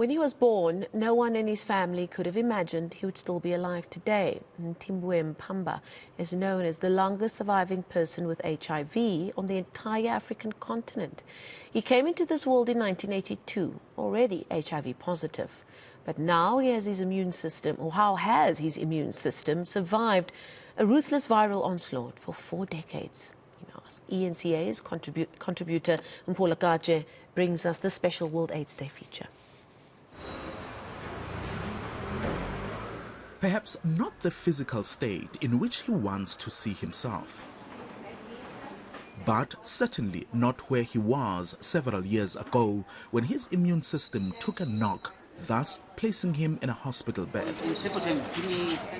When he was born, no one in his family could have imagined he would still be alive today. Ntimbwe Mpamba is known as the longest surviving person with HIV on the entire African continent. He came into this world in 1982, already HIV positive. But now he has his immune system, or how has his immune system survived a ruthless viral onslaught for 4 decades? eNCA's contributor Mpho Lakaje brings us the special World AIDS Day feature. Perhaps not the physical state in which he wants to see himself, but certainly not where he was several years ago when his immune system took a knock, thus placing him in a hospital bed.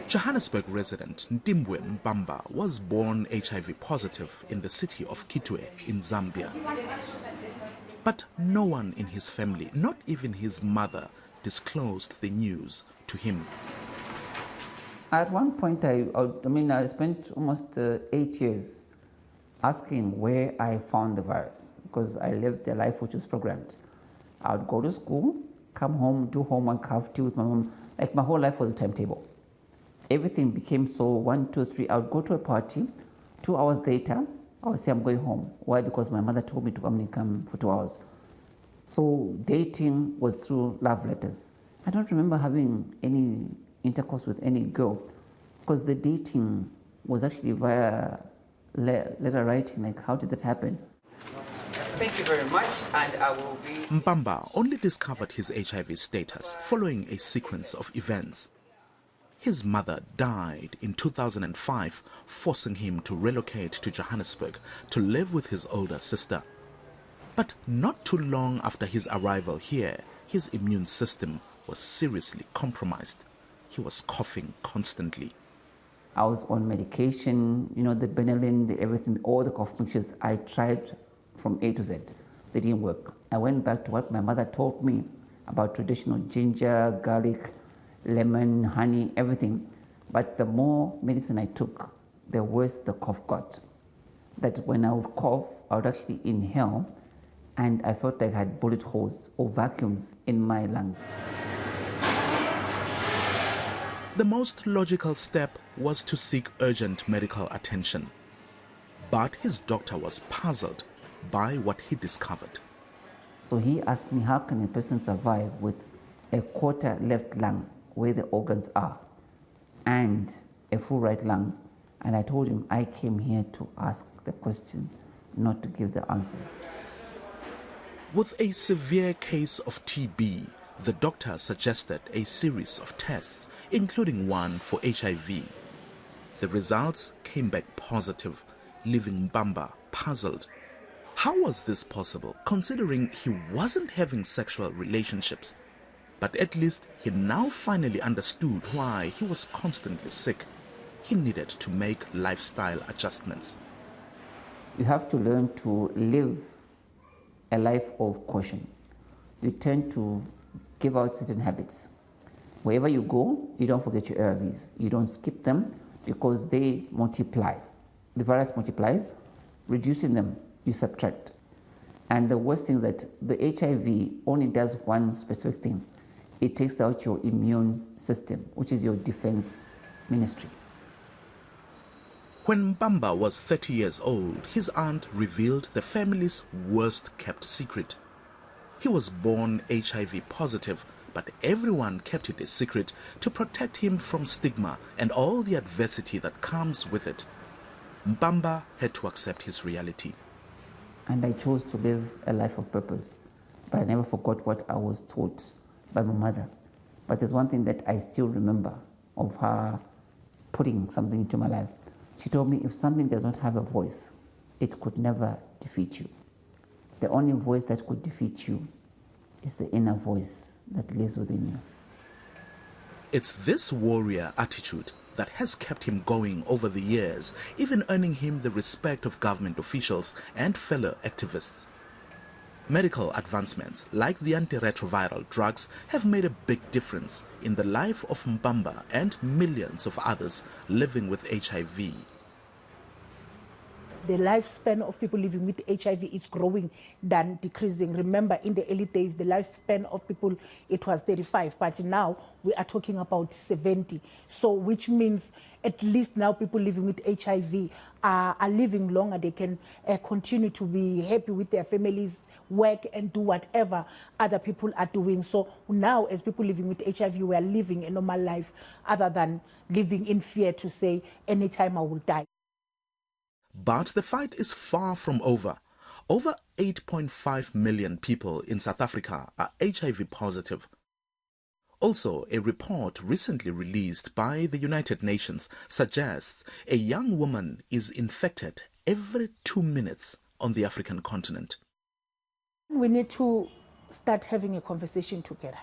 Johannesburg resident Ntimbwe Mpamba was born HIV positive in the city of Kitwe in Zambia. But no one in his family, not even his mother, disclosed the news to him. At one point, I spent almost 8 years asking where I found the virus, because I lived a life which was programmed. I would go to school, come home, do homework, have tea with my mom. Like, my whole life was a timetable. Everything became so 1, 2, 3. I would go to a party. 2 hours later, I would say I'm going home. Why? Because my mother told me to only come for 2 hours. So dating was through love letters. I don't remember having any intercourse with any girl, because the dating was actually via letter writing. Like, how did that happen? Thank you very much, and I will be... Mpamba only discovered his HIV status following a sequence of events. His mother died in 2005, forcing him to relocate to Johannesburg to live with his older sister. But not too long after his arrival here, his immune system was seriously compromised. He was coughing constantly. I was on medication, the Benylin, the everything, all the cough mixtures. I tried from A to Z. They didn't work. I went back to what my mother told me about traditional ginger, garlic, lemon, honey, everything. But the more medicine I took, the worse the cough got. That when I would cough, I would actually inhale, and I felt like I had bullet holes or vacuums in my lungs. The most logical step was to seek urgent medical attention. But his doctor was puzzled by what he discovered. So he asked me, how can a person survive with a quarter left lung where the organs are and a full right lung? And I told him I came here to ask the questions, not to give the answers. With a severe case of TB, the doctor suggested a series of tests, including one for HIV. The results came back positive, leaving Mpamba puzzled. How was this possible, considering he wasn't having sexual relationships? But at least he now finally understood why he was constantly sick. He needed to make lifestyle adjustments. You have to learn to live a life of caution. You tend to give out certain habits. Wherever you go, you don't forget your ARVs. You don't skip them because they multiply. The virus multiplies. Reducing them, you subtract. And the worst thing is that the HIV only does one specific thing. It takes out your immune system, which is your defense ministry. When Mpamba was 30 years old, his aunt revealed the family's worst kept secret. He was born HIV positive, but everyone kept it a secret to protect him from stigma and all the adversity that comes with it. Mpamba had to accept his reality. And I chose to live a life of purpose, but I never forgot what I was taught by my mother. But there's one thing that I still remember of her putting something into my life. She told me if something does not have a voice, it could never defeat you. The only voice that could defeat you is the inner voice that lives within you. It's this warrior attitude that has kept him going over the years, even earning him the respect of government officials and fellow activists. Medical advancements like the antiretroviral drugs have made a big difference in the life of Mpamba and millions of others living with HIV. the lifespan of people living with HIV is growing than decreasing. Remember, in the early days, the lifespan of people, it was 35, but now we are talking about 70. So which means at least now people living with HIV are living longer. They can continue to be happy with their families, work and do whatever other people are doing. So now as people living with HIV, we are living a normal life other than living in fear to say, anytime I will die. But the fight is far from over. Over 8.5 million people in South Africa are HIV positive. Also, a report recently released by the United Nations suggests a young woman is infected every 2 minutes on the African continent. We need to start having a conversation together.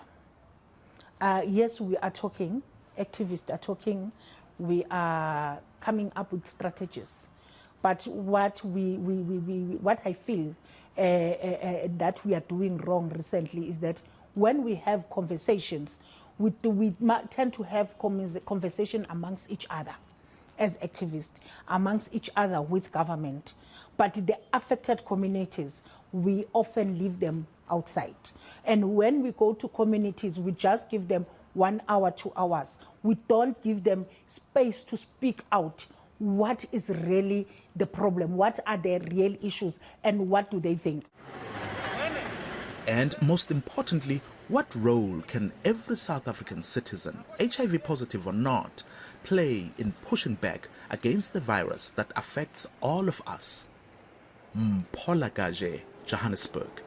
Yes, we are talking, activists are talking, we are coming up with strategies. But what I feel that we are doing wrong recently is that when we have conversations, we tend to have conversation amongst each other as activists, amongst each other with government. But the affected communities, we often leave them outside. And when we go to communities, we just give them 1 hour, 2 hours. We don't give them space to speak out. What is really the problem? What are their real issues? And what do they think? And most importantly, what role can every South African citizen, HIV positive or not, play in pushing back against the virus that affects all of us? Mpho Lakaje, Johannesburg.